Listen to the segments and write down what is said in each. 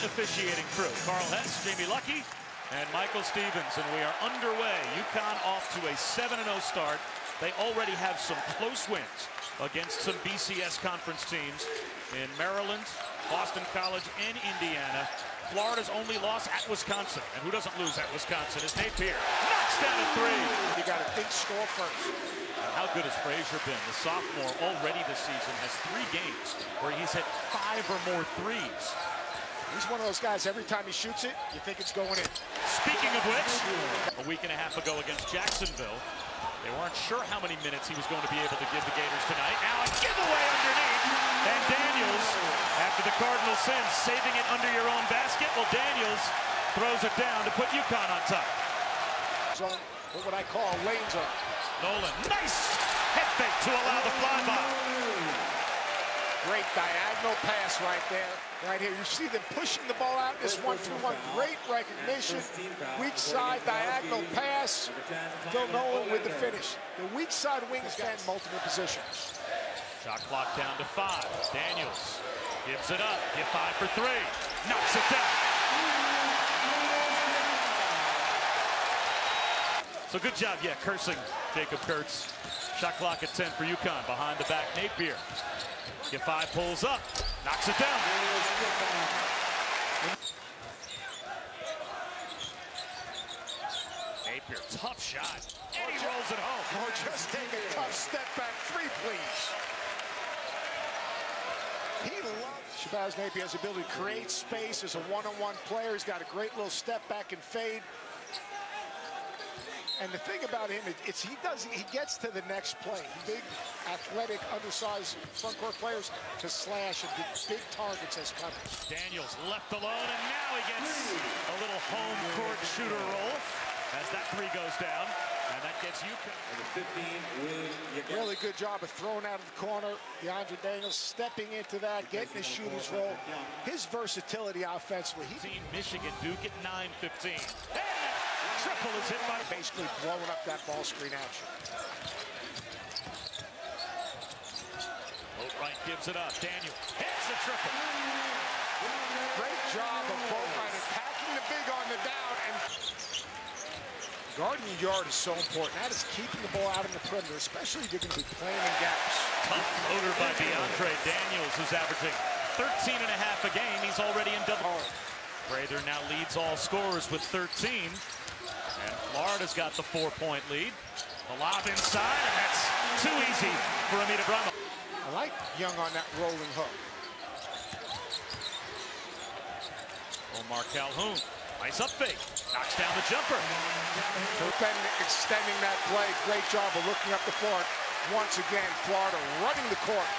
officiating crew. Carl Hess, Jamie Lucky, and Michael Stevens. And we are underway. UConn off to a 7-0 start. They already have some close wins against some BCS conference teams in Maryland, Boston College, and Indiana. Florida's only loss at Wisconsin. And who doesn't lose at Wisconsin is Napier. Knocks down a three. You got to think score first. How good has Frazier been? The sophomore already this season has 3 games where he's hit 5 or more threes. He's one of those guys, every time he shoots it, you think it's going in. Speaking of which, a week and a half ago against Jacksonville, they weren't sure how many minutes he was going to be able to give the Gators tonight. Now a giveaway underneath. And Daniels, after the Cardinal sins, saving it under your own basket. Well, Daniels throws it down to put UConn on top. So, what I call a lane zone. Nolan, nice head fake to allow the flyby. Great diagonal pass right there. Right here, you see them pushing the ball out. This 1-2-1, great recognition. Weak side diagonal pass. Phil Nolan with the finish. The weak side wings can multiple positions. Shot clock down to 5. Daniels gives it up. Get 5 for 3. Knocks it down. So good job, cursing Jacob Kurtz. Shot clock at 10 for UConn. Behind the back, Napier. Get 5, pulls up, knocks it down. Napier, tough shot. And he rolls it home. Or just take a tough step back 3, please. He loves Shabazz Napier has the ability to create space as a one-on-one player. He's got a great little step back and fade. And the thing about him is he gets to the next play. Big, athletic, undersized front court players to slash and big targets as coverage. Daniels left alone, and now he gets a little home court shooter roll as that 3 goes down, and that gets UConn. Really good job of throwing out of the corner. DeAndre Daniels stepping into that, getting his shooter's roll. His versatility offensively. Team Michigan, Duke at 9-15. Triple is hit by basically blowing up that ball screen action. Boatwright gives it up. Daniel hits the triple. Great job of Boatwright attacking the big on the down, and guarding your yard is so important. That is keeping the ball out in the perimeter, especially if you're going to be playing in gaps. Tough floater by DeAndre Daniels, who's averaging 13 and a half a game. He's already in double. Prather now leads all scorers with 13. And Florida's got the 4-point lead. The lob inside, and that's too easy for Amita Brahma. I like Young on that rolling hook. Omar Calhoun, nice up fake, knocks down the jumper. Extending that play, great job of looking up the floor. Once again, Florida running the court.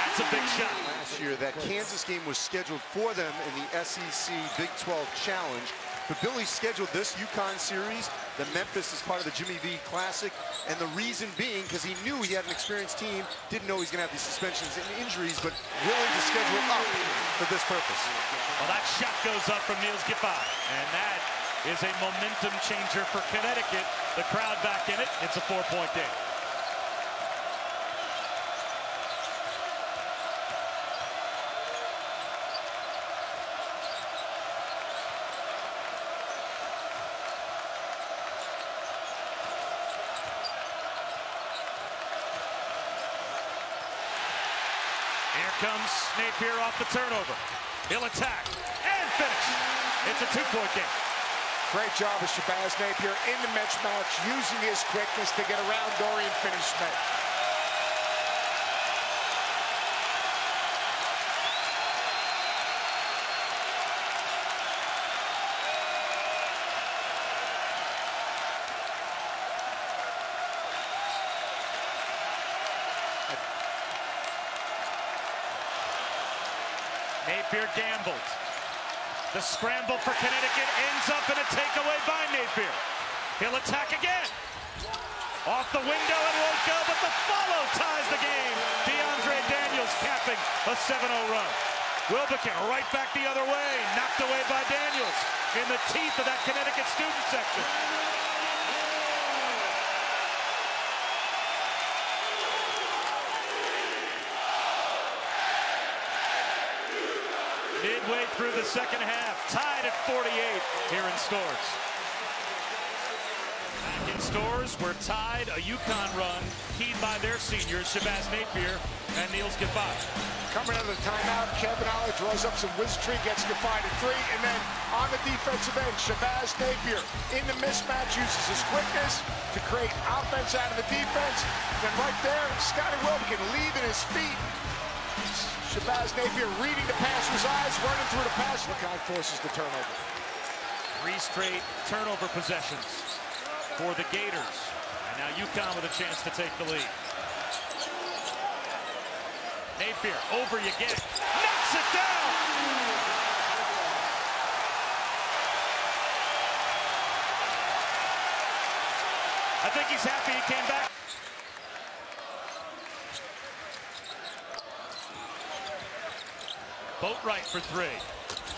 That's a big shot. Last year, that Kansas game was scheduled for them in the SEC Big 12 Challenge. But Billy scheduled this UConn series, the Memphis as part of the Jimmy V Classic, and the reason being because he knew he had an experienced team, didn't know he's going to have these suspensions and injuries, but willing to schedule up for this purpose. Well, that shot goes up from Niels Giffey, and that is a momentum changer for Connecticut. The crowd back in it. It's a 4-point game. Here comes Napier off the turnover. He'll attack and finish. It's a 2-point game. Great job of Shabazz Napier in the mismatch, using his quickness to get around Dorian Finney-Smith. Napier gambled. The scramble for Connecticut ends up in a takeaway by Napier. He'll attack again. Off the window and won't go, but the follow ties the game. DeAndre Daniels capping a 7-0 run. Wilbekin right back the other way. Knocked away by Daniels in the teeth of that Connecticut student section. midway through the second half. Tied at 48 here in Stores. Back in Stores, we're tied. A UConn run keyed by their seniors, Shabazz Napier and Niels Gaffai. Coming out of the timeout, Kevin Ollie draws up some wizardry, gets Gaffai to 3, and then on the defensive end, Shabazz Napier in the mismatch uses his quickness to create offense out of the defense. Then right there, Scotty Wilkin leaving his feet. Shabazz Napier reading the passer's eyes, running through the pass. UConn forces the turnover. 3 straight turnover possessions for the Gators. And now UConn with a chance to take the lead. Napier, over you get. Knocks it down! I think he's happy he came back. Boatwright for 3.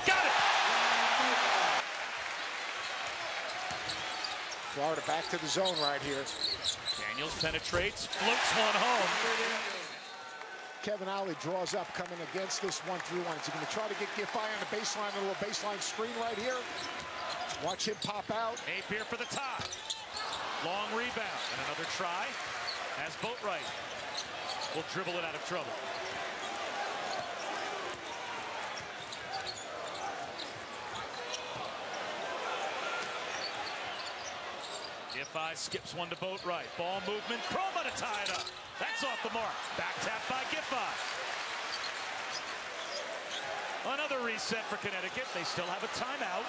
Got it! Florida back to the zone right here. Daniels penetrates, floats one home. Kevin Ollie draws up, coming against this 1-3-1. Is he going to try to get Gaffai on the baseline, a little baseline screen right here? Watch him pop out. Napier for the tie. Long rebound, and another try as Boatwright will dribble it out of trouble. Gaffai skips one to Boatwright. Ball movement, Croma to tie it up. That's off the mark. Back tap by Gaffai. Another reset for Connecticut. They still have a timeout.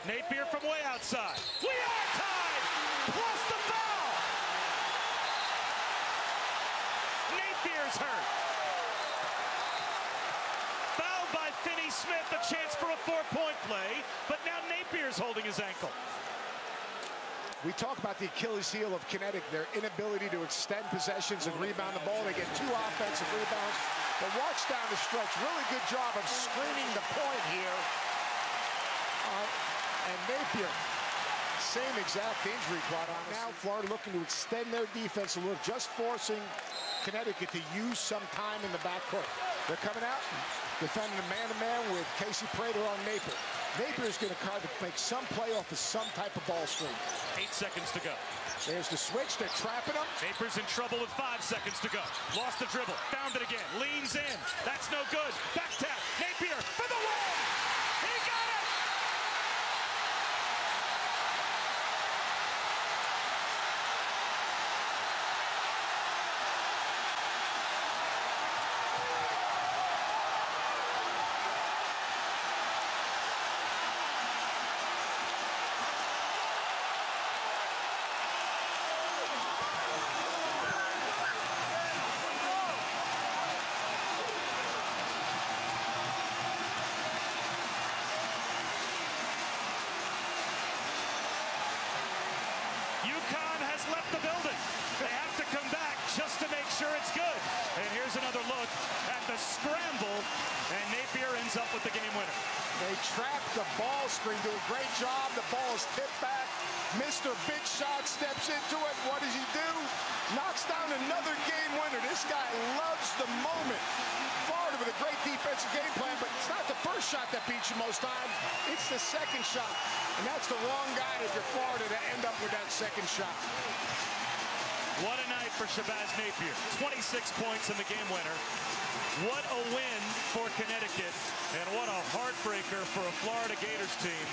Napier from way outside. We are tied! Plus the foul! Napier's hurt. Fouled by Finney Smith, a chance for a 4-point play, but now Napier's holding his ankle. We talk about the Achilles heel of Connecticut, their inability to extend possessions and rebound the ball. They get 2 offensive rebounds. But watch down the stretch. Really good job of screening the point here. And Napier, same exact injury, quite honestly. Now Florida looking to extend their defense a little, just forcing Connecticut to use some time in the backcourt. They're coming out, defending a man-to-man with Casey Prater on Napier. Napier's going to try to make some play off of some type of ball screen. 8 seconds to go. There's the switch. They're trapping him. Napier's in trouble with 5 seconds to go. Lost the dribble. Found it again. Leans in. That's no good. Back tap. Napier for the win. He got it. UConn has left the building. They have to come back just to make sure it's good. And here's another look at the scramble, and Napier ends up with the game winner. They trap the ball screen, do a great job. The ball is tipped back. Mr. Big Shot steps into it. What does he do? Knocks down another game winner. This guy loves the moment. Florida with a great defensive game plan, but it's not the first shot that beats you most times. It's the second shot. And that's the wrong guy if you're Florida to end up with that second shot. What a night for Shabazz Napier. 26 points in the game winner. What a win for Connecticut, and what a heartbreaker for a Florida Gators team